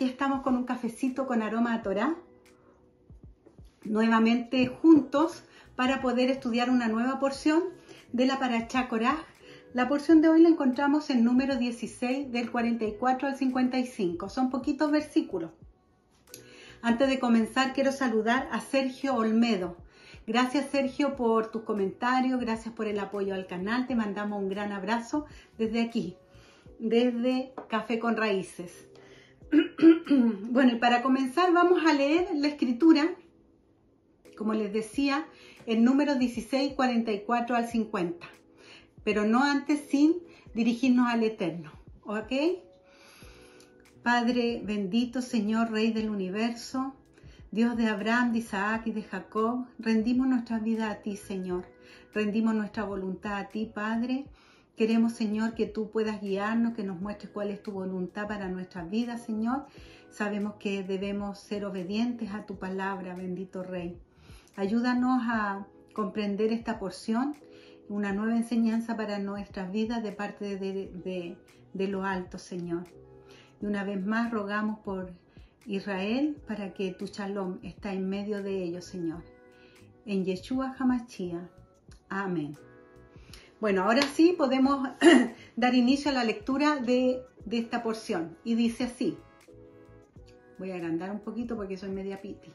estamos con un cafecito con aroma a Torá, nuevamente juntos para poder estudiar una nueva porción de la Parashá Koraj. La porción de hoy la encontramos en número 16 del 44 al 55. Son poquitos versículos. Antes de comenzar quiero saludar a Sergio Olmedo. Gracias Sergio por tus comentarios, gracias por el apoyo al canal. Te mandamos un gran abrazo desde aquí, desde Café con Raíces. Bueno, y para comenzar vamos a leer la escritura, como les decía, en número 16, 44 al 50. Pero no antes sin dirigirnos al Eterno, ¿ok? Padre bendito, Señor, Rey del universo, Dios de Abraham, de Isaac y de Jacob, rendimos nuestra vida a ti, Señor. Rendimos nuestra voluntad a ti, Padre. Queremos, Señor, que tú puedas guiarnos, que nos muestres cuál es tu voluntad para nuestras vidas, Señor. Sabemos que debemos ser obedientes a tu palabra, bendito Rey. Ayúdanos a comprender esta porción, una nueva enseñanza para nuestras vidas de parte de lo alto, Señor. Y una vez más rogamos por Israel para que tu shalom está en medio de ellos, Señor. En Yeshua HaMashiach. Amén. Bueno, ahora sí podemos dar inicio a la lectura de esta porción. Y dice así. Voy a agrandar un poquito porque soy media piti.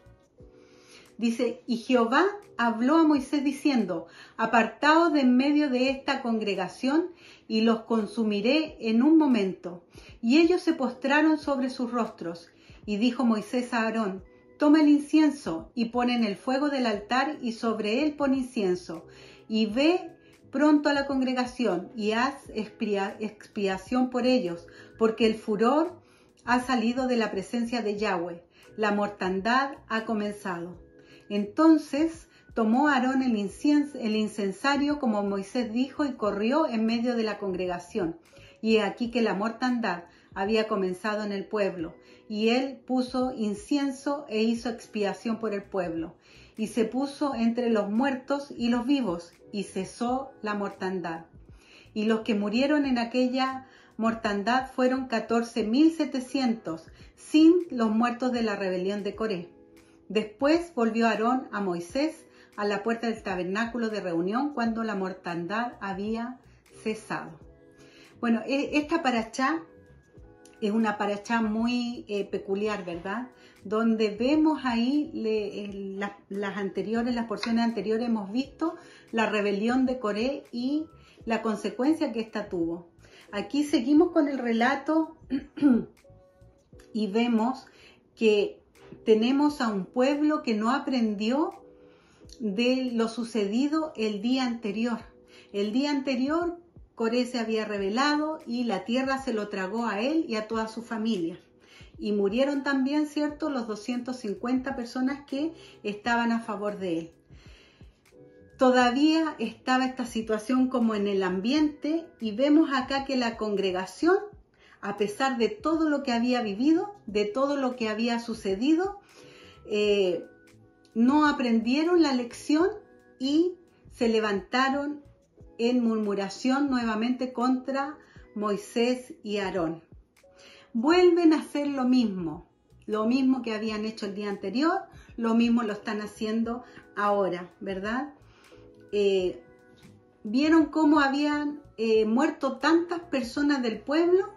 Dice, y Jehová habló a Moisés diciendo, apartaos de en medio de esta congregación y los consumiré en un momento. Y ellos se postraron sobre sus rostros. Y dijo Moisés a Aarón, toma el incienso y pon en el fuego del altar y sobre él pon incienso. Y ve pronto a la congregación y haz expiación por ellos, porque el furor ha salido de la presencia de Yahweh, la mortandad ha comenzado. Entonces tomó Aarón el incensario como Moisés dijo y corrió en medio de la congregación. Y he aquí que la mortandad había comenzado en el pueblo, y él puso incienso e hizo expiación por el pueblo. Y se puso entre los muertos y los vivos, y cesó la mortandad. Y los que murieron en aquella mortandad fueron 14.700, sin los muertos de la rebelión de Coré. Después volvió Aarón a Moisés a la puerta del tabernáculo de reunión cuando la mortandad había cesado. Bueno, esta parashá es una parashá muy peculiar, ¿verdad? Donde vemos ahí las porciones anteriores hemos visto la rebelión de Coré y la consecuencia que ésta tuvo. Aquí seguimos con el relato y vemos que tenemos a un pueblo que no aprendió de lo sucedido el día anterior. El día anterior Coré se había rebelado y la tierra se lo tragó a él y a toda su familia. Y murieron también, ¿cierto?, los 250 personas que estaban a favor de él. Todavía estaba esta situación como en el ambiente y vemos acá que la congregación, a pesar de todo lo que había vivido, de todo lo que había sucedido, no aprendieron la lección y se levantaron en murmuración nuevamente contra Moisés y Aarón. Vuelven a hacer lo mismo que habían hecho el día anterior, lo mismo lo están haciendo ahora, ¿verdad? Vieron cómo habían muerto tantas personas del pueblo.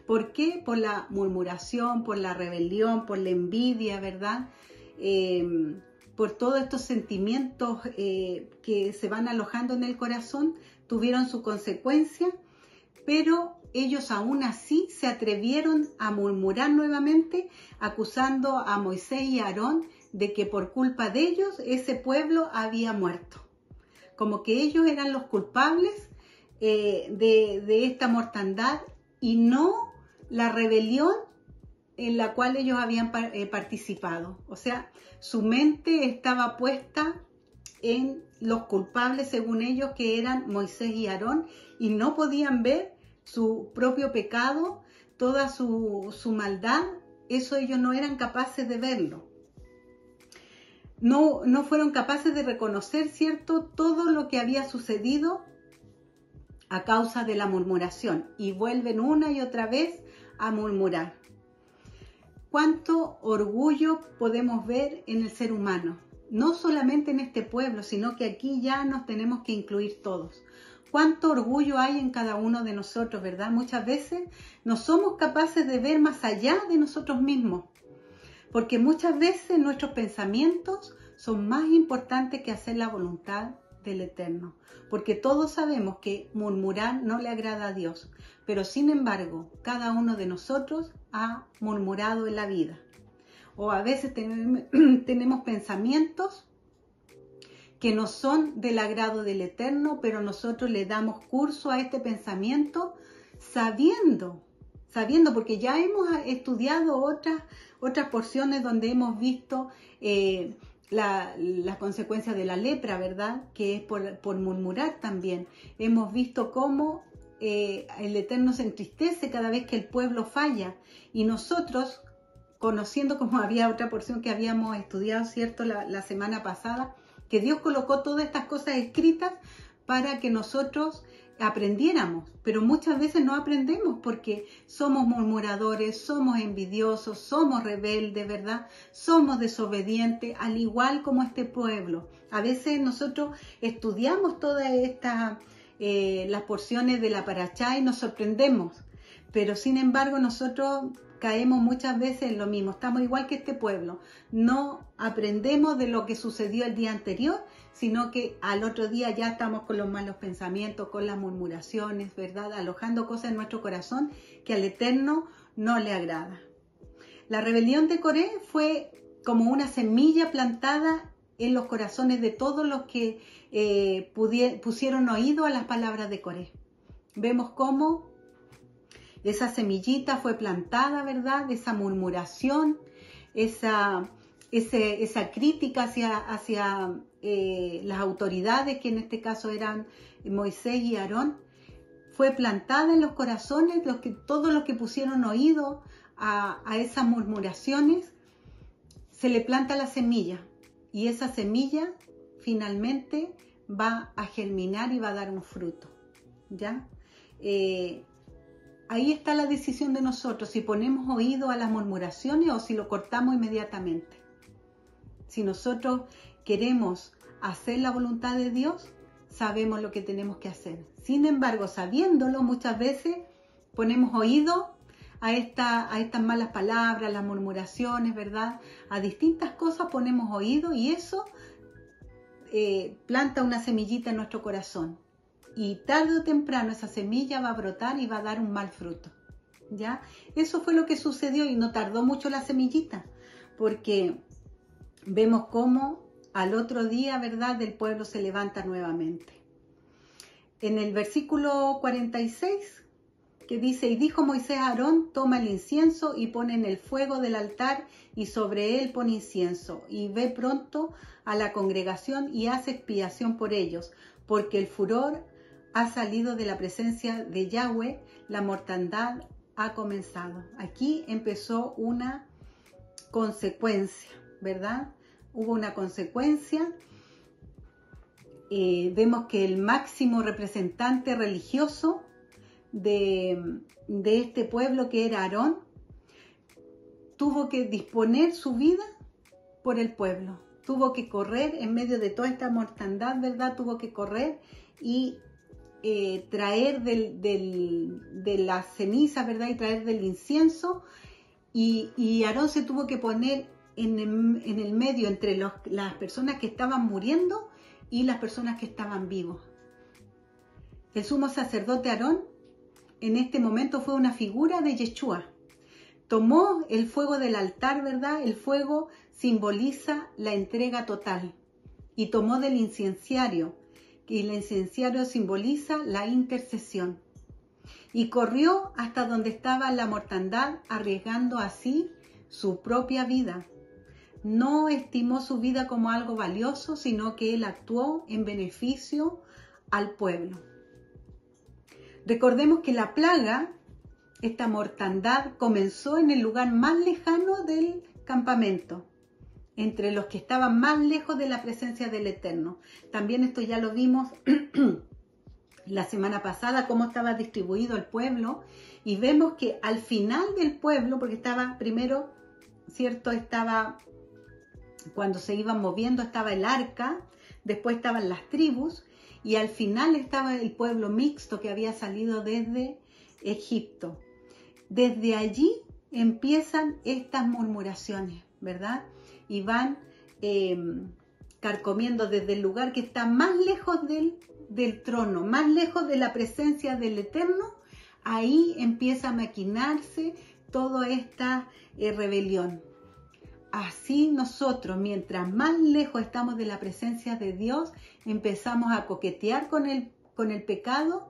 ¿Por qué? Por la murmuración, por la rebelión, por la envidia, ¿verdad? Por todos estos sentimientos que se van alojando en el corazón, tuvieron su consecuencia, pero ellos aún así se atrevieron a murmurar nuevamente, acusando a Moisés y a Aarón de que por culpa de ellos ese pueblo había muerto. Como que ellos eran los culpables de esta mortandad y no la rebelión en la cual ellos habían participado. O sea, su mente estaba puesta en los culpables, según ellos, que eran Moisés y Aarón, y no podían ver su propio pecado, toda su maldad. Eso ellos no eran capaces de verlo. No fueron capaces de reconocer, ¿cierto?, todo lo que había sucedido a causa de la murmuración, y vuelven una y otra vez a murmurar. cuánto orgullo podemos ver en el ser humano. No solamente en este pueblo, sino que aquí ya nos tenemos que incluir todos. Cuánto orgullo hay en cada uno de nosotros, ¿verdad? Muchas veces no somos capaces de ver más allá de nosotros mismos, porque muchas veces nuestros pensamientos son más importantes que hacer la voluntad del Eterno, porque todos sabemos que murmurar no le agrada a Dios, pero sin embargo, cada uno de nosotros ha murmurado en la vida. O a veces tenemos pensamientos que no son del agrado del Eterno, pero nosotros le damos curso a este pensamiento sabiendo, porque ya hemos estudiado otras porciones donde hemos visto la consecuencia de la lepra, ¿verdad? Que es por murmurar también. Hemos visto cómo el Eterno se entristece cada vez que el pueblo falla, y nosotros, conociendo, como había otra porción que habíamos estudiado, ¿cierto? La semana pasada, que Dios colocó todas estas cosas escritas para que nosotros aprendiéramos, pero muchas veces no aprendemos porque somos murmuradores, somos envidiosos, somos rebeldes, ¿verdad? Somos desobedientes, al igual como este pueblo. A veces nosotros estudiamos todas estas las porciones de la Parashá y nos sorprendemos, pero sin embargo nosotros caemos muchas veces en lo mismo. Estamos igual que este pueblo, no aprendemos de lo que sucedió el día anterior, sino que al otro día ya estamos con los malos pensamientos, con las murmuraciones, ¿verdad? Alojando cosas en nuestro corazón que al Eterno no le agrada. La rebelión de Coré fue como una semilla plantada en los corazones de todos los que pusieron oído a las palabras de Coré. Vemos cómo esa semillita fue plantada, ¿verdad? Esa murmuración, esa crítica hacia las autoridades, que en este caso eran Moisés y Aarón, fue plantada en los corazones de todos los que pusieron oído a esas murmuraciones. Se le planta la semilla, y esa semilla finalmente va a germinar y va a dar un fruto, ¿ya? Ahí está la decisión de nosotros, si ponemos oído a las murmuraciones o si lo cortamos inmediatamente. Si nosotros queremos hacer la voluntad de Dios, sabemos lo que tenemos que hacer. Sin embargo, sabiéndolo, muchas veces ponemos oído a estas malas palabras, las murmuraciones, ¿verdad? A distintas cosas ponemos oído, y eso planta una semillita en nuestro corazón. Y tarde o temprano esa semilla va a brotar y va a dar un mal fruto, ¿ya? Eso fue lo que sucedió, y no tardó mucho la semillita, porque vemos cómo al otro día, ¿verdad?, el pueblo se levanta nuevamente. En el versículo 46, que dice: y dijo Moisés a Aarón, toma el incienso y pone en el fuego del altar, y sobre él pone incienso, y ve pronto a la congregación y hace expiación por ellos, porque el furor ha salido de la presencia de Yahweh, la mortandad ha comenzado. Aquí empezó una consecuencia, ¿verdad? Hubo una consecuencia. Vemos que el máximo representante religioso de este pueblo, que era Aarón, tuvo que disponer su vida por el pueblo. Tuvo que correr en medio de toda esta mortandad, ¿verdad? Tuvo que correr y traer de la ceniza, ¿verdad? Y traer del incienso. Y Aarón se tuvo que poner en el medio entre las personas que estaban muriendo y las personas que estaban vivos. El sumo sacerdote Aarón en este momento fue una figura de Yeshua. Tomó el fuego del altar, ¿verdad? El fuego simboliza la entrega total. Y tomó del incenciario, y el incenciario simboliza la intercesión. Y corrió hasta donde estaba la mortandad, arriesgando así su propia vida. No estimó su vida como algo valioso, sino que él actuó en beneficio al pueblo. Recordemos que la plaga, esta mortandad, comenzó en el lugar más lejano del campamento, entre los que estaban más lejos de la presencia del Eterno. También esto ya lo vimos la semana pasada, cómo estaba distribuido el pueblo, y vemos que al final del pueblo, porque estaba primero ¿cierto? Estaba, cuando se iban moviendo, estaba el arca, después estaban las tribus, y al final estaba el pueblo mixto que había salido desde Egipto. Desde allí empiezan estas murmuraciones, ¿verdad? Y van carcomiendo desde el lugar que está más lejos del trono, más lejos de la presencia del Eterno. Ahí empieza a maquinarse toda esta rebelión. Así nosotros, mientras más lejos estamos de la presencia de Dios, empezamos a coquetear con el pecado,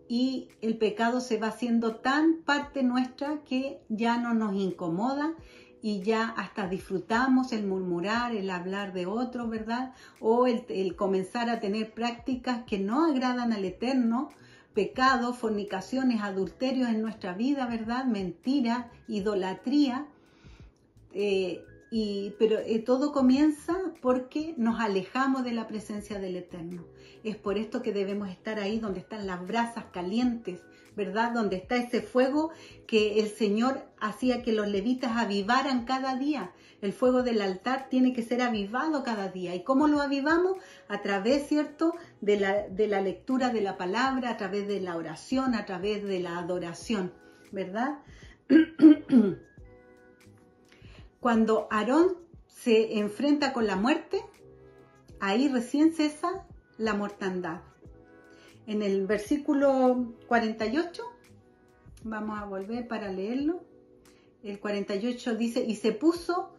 y el pecado se va haciendo tan parte nuestra que ya no nos incomoda, y ya hasta disfrutamos el murmurar, el hablar de otros, ¿verdad? O el comenzar a tener prácticas que no agradan al Eterno, pecados, fornicaciones, adulterios en nuestra vida, ¿verdad? Mentira, idolatría. Pero todo comienza porque nos alejamos de la presencia del Eterno. Es por esto que debemos estar ahí donde están las brasas calientes, ¿verdad? Donde está ese fuego que el Señor hacía que los levitas avivaran cada día. El fuego del altar tiene que ser avivado cada día. ¿Y cómo lo avivamos? A través, ¿cierto?, de la lectura de la palabra, a través de la oración, a través de la adoración, ¿verdad? Cuando Aarón se enfrenta con la muerte, ahí recién cesa la mortandad. En el versículo 48, vamos a volver para leerlo. El 48 dice: y se puso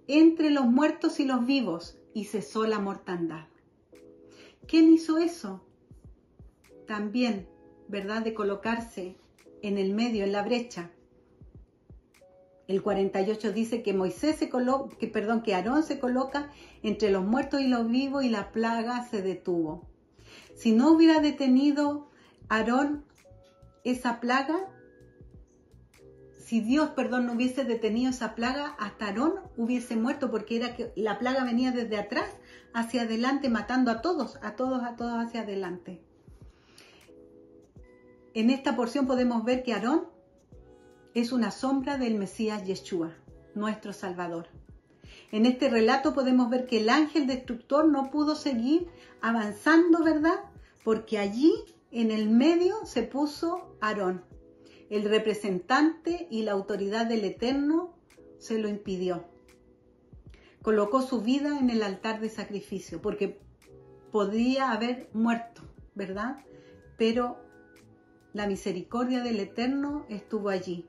entre los muertos y los vivos, y cesó la mortandad. ¿Quién hizo eso? También, ¿verdad?, de colocarse en el medio, en la brecha. El 48 dice que que Aarón se coloca entre los muertos y los vivos, y la plaga se detuvo. Si no hubiera detenido Aarón esa plaga, si Dios, no hubiese detenido esa plaga, hasta Aarón hubiese muerto, porque era que la plaga venía desde atrás hacia adelante, matando a todos hacia adelante. En esta porción podemos ver que Aarón es una sombra del Mesías Yeshua, nuestro Salvador. En este relato podemos ver que el ángel destructor no pudo seguir avanzando, ¿verdad? Porque allí, en el medio, se puso Aarón. El representante y la autoridad del Eterno se lo impidió. Colocó su vida en el altar de sacrificio, porque podría haber muerto, ¿verdad? Pero la misericordia del Eterno estuvo allí.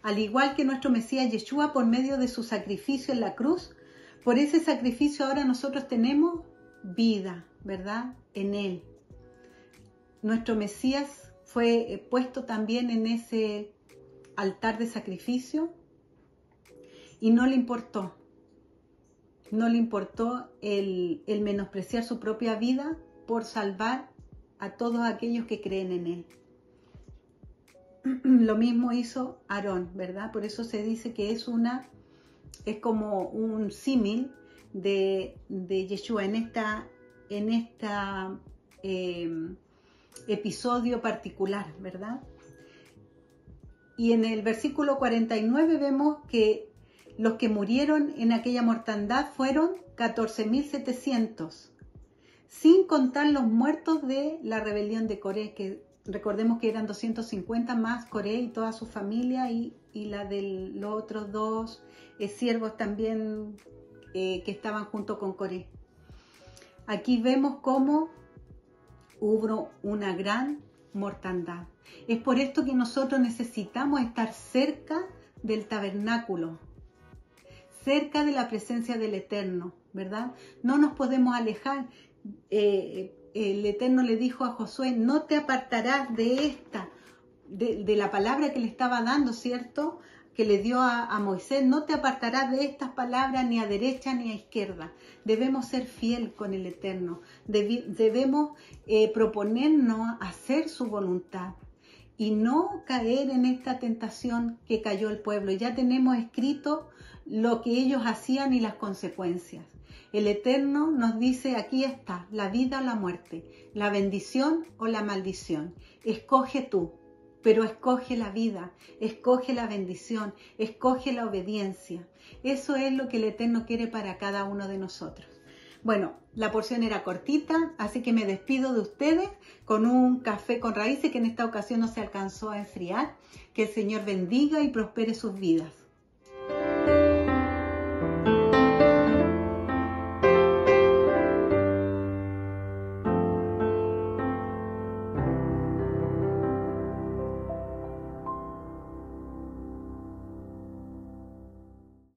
Al igual que nuestro Mesías Yeshua, por medio de su sacrificio en la cruz, por ese sacrificio ahora nosotros tenemos vida, ¿verdad?, en Él. Nuestro Mesías fue puesto también en ese altar de sacrificio y no le importó. No le importó el menospreciar su propia vida por salvar a todos aquellos que creen en Él. Lo mismo hizo Aarón, ¿verdad? Por eso se dice que es como un símil de Yeshua en esta episodio particular, ¿verdad? Y en el versículo 49 vemos que los que murieron en aquella mortandad fueron 14.700, sin contar los muertos de la rebelión de Coré, que recordemos que eran 250 más Coré y toda su familia, y la de los otros dos siervos también que estaban junto con Coré. Aquí vemos cómo hubo una gran mortandad. Es por esto que nosotros necesitamos estar cerca del tabernáculo, cerca de la presencia del Eterno, ¿verdad? No nos podemos alejar. El Eterno le dijo a Josué: no te apartarás de la palabra que le estaba dando, ¿cierto?, que le dio a Moisés. No te apartarás de estas palabras ni a derecha ni a izquierda. Debemos ser fiel con el Eterno. Debemos proponernos hacer su voluntad y no caer en esta tentación que cayó el pueblo. Ya tenemos escrito lo que ellos hacían y las consecuencias. El Eterno nos dice: aquí está, la vida o la muerte, la bendición o la maldición. Escoge tú. pero escoge la vida, escoge la bendición, escoge la obediencia. Eso es lo que el Eterno quiere para cada uno de nosotros. Bueno, la porción era cortita, así que me despido de ustedes con un café con raíces que en esta ocasión no se alcanzó a enfriar. Que el Señor bendiga y prospere sus vidas.